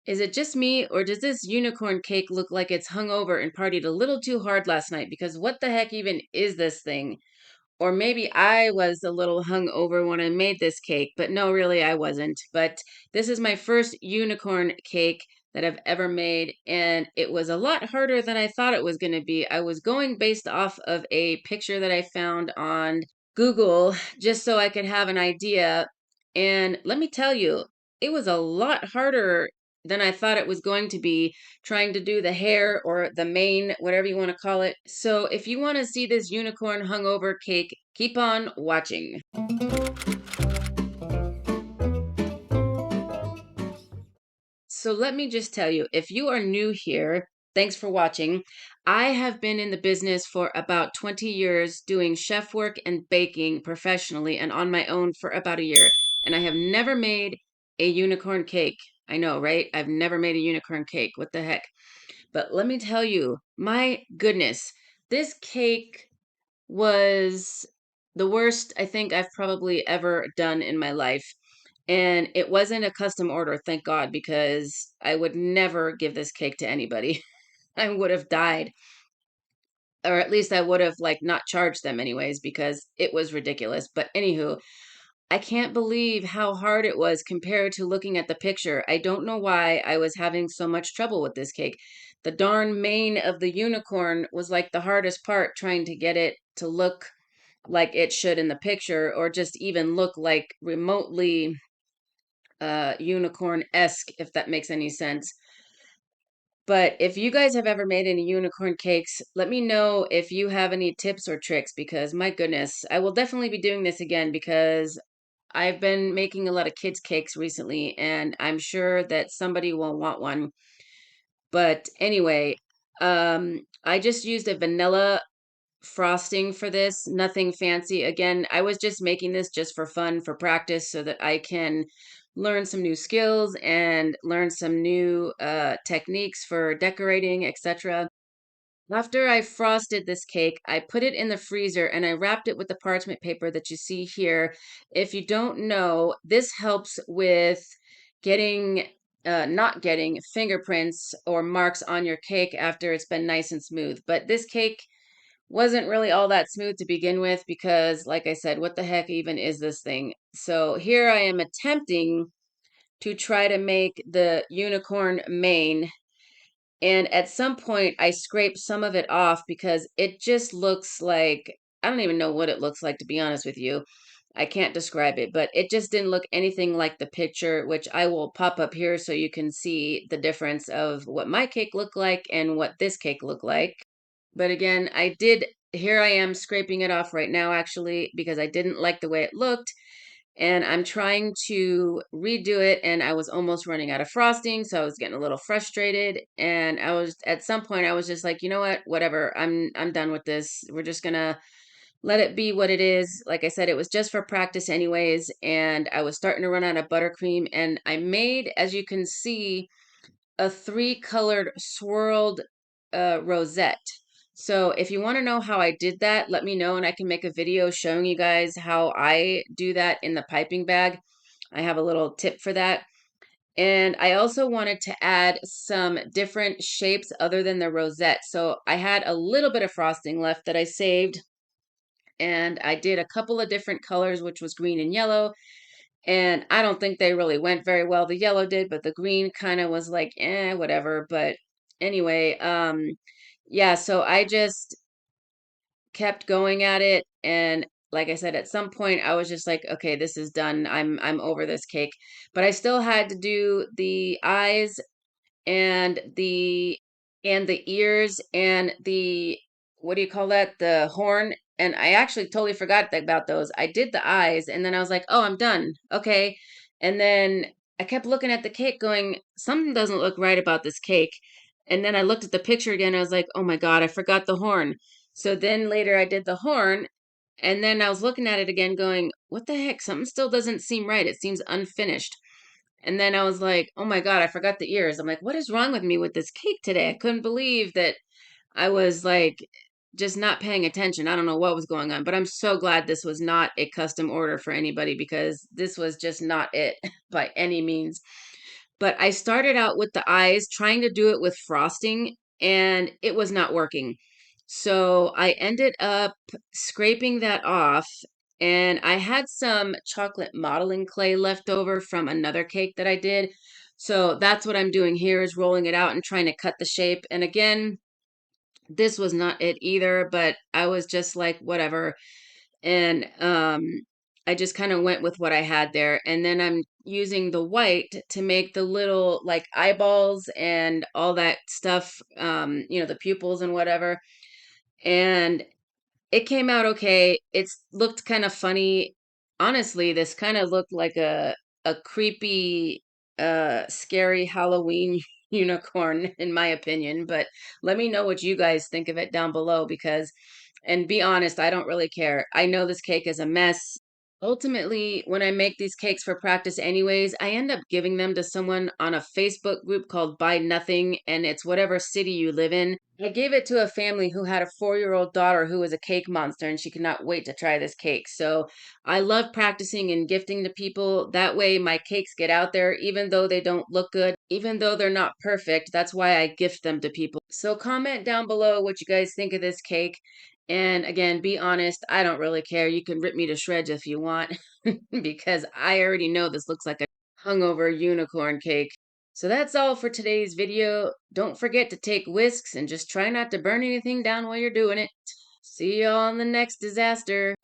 Is it just me, or does this unicorn cake look like it's hungover and partied a little too hard last night? Because what the heck even is this thing? Or maybe I was a little hungover when I made this cake, but no, really, I wasn't. But this is my first unicorn cake that I've ever made, and it was a lot harder than I thought it was going to be. I was going based off of a picture that I found on Google just so I could have an idea. And let me tell you, it was a lot harder than I thought it was going to be trying to do the hair or the mane, whatever you want to call it. So if you want to see this unicorn hungover cake, keep on watching. So let me just tell you, if you are new here, thanks for watching. I have been in the business for about 20 years doing chef work and baking professionally and on my own for about a year. And I have never made a unicorn cake. I know, right? I've never made a unicorn cake. What the heck? But let me tell you, my goodness, this cake was the worst I think I've probably ever done in my life. And it wasn't a custom order, thank God, because I would never give this cake to anybody. I would have died, or at least I would have like not charged them anyways, because it was ridiculous. But anywho, I can't believe how hard it was compared to looking at the picture. I don't know why I was having so much trouble with this cake. The darn mane of the unicorn was like the hardest part, trying to get it to look like it should in the picture, or just even look like remotely unicorn-esque, if that makes any sense. But if you guys have ever made any unicorn cakes, let me know if you have any tips or tricks, because my goodness, I will definitely be doing this again because I've been making a lot of kids' cakes recently, and I'm sure that somebody will want one. But anyway, I just used a vanilla frosting for this, nothing fancy. Again, I was just making this just for fun, for practice, so that I can learn some new skills and learn some new techniques for decorating, etc. After I frosted this cake, I put it in the freezer and I wrapped it with the parchment paper that you see here. If you don't know, this helps with getting, not getting fingerprints or marks on your cake after it's been nice and smooth. But this cake wasn't really all that smooth to begin with because, like I said, what the heck even is this thing? So here I am attempting to try to make the unicorn mane, and at some point, I scraped some of it off because it just looks like, I don't even know what it looks like, to be honest with you. I can't describe it, but it just didn't look anything like the picture, which I will pop up here so you can see the difference of what my cake looked like and what this cake looked like. But again, here I am scraping it off right now, actually, because I didn't like the way it looked, and I'm trying to redo it, and I was almost running out of frosting, so I was getting a little frustrated, and I was at some point I was just like, "You know what? Whatever. I'm done with this. We're just gonna let it be what it is." Like I said, it was just for practice anyways, and I was starting to run out of buttercream, and I made, as you can see, a three-colored swirled rosette. So if you want to know how I did that, let me know and I can make a video showing you guys how I do that in the piping bag. I have a little tip for that. And I also wanted to add some different shapes other than the rosette. So I had a little bit of frosting left that I saved, and I did a couple of different colors, which was green and yellow. And I don't think they really went very well. The yellow did, but the green kind of was like, whatever. But anyway, yeah, so I just kept going at it, and like I said, at some point I was just like, okay, this is done. I'm over this cake. But I still had to do the eyes and the ears and the, what do you call that? The horn. And I actually totally forgot about those. I did the eyes and then I was like, "Oh, I'm done." Okay. And then I kept looking at the cake going, something doesn't look right about this cake. And then I looked at the picture again. I was like, "Oh my God, I forgot the horn." So then later I did the horn, and then I was looking at it again going, "What the heck? Something still doesn't seem right. It seems unfinished." And then I was like, "Oh my God, I forgot the ears." I'm like, "What is wrong with me with this cake today?" I couldn't believe that I was like just not paying attention. I don't know what was going on, but I'm so glad this was not a custom order for anybody, because this was just not it by any means. But I started out with the eyes, trying to do it with frosting, and it was not working. So I ended up scraping that off, and I had some chocolate modeling clay left over from another cake that I did. So that's what I'm doing here, is rolling it out and trying to cut the shape. And again, this was not it either, but I was just like, whatever. And I just kind of went with what I had there. And then I'm using the white to make the little like eyeballs and all that stuff, the pupils and whatever. And it came out okay. It's looked kind of funny. Honestly, this kind of looked like a creepy, scary Halloween unicorn, in my opinion. But let me know what you guys think of it down below, because, and be honest, I don't really care. I know this cake is a mess. Ultimately, when I make these cakes for practice anyways, I end up giving them to someone on a Facebook group called Buy Nothing, and it's whatever city you live in. I gave it to a family who had a 4-year-old daughter who was a cake monster, and she could not wait to try this cake. So I love practicing and gifting to people. That way my cakes get out there, even though they don't look good, even though they're not perfect. That's why I gift them to people. So comment down below what you guys think of this cake. And again, be honest, I don't really care. You can rip me to shreds if you want, because I already know this looks like a hungover unicorn cake. So that's all for today's video. Don't forget to take whisks and just try not to burn anything down while you're doing it. See you all in the next disaster.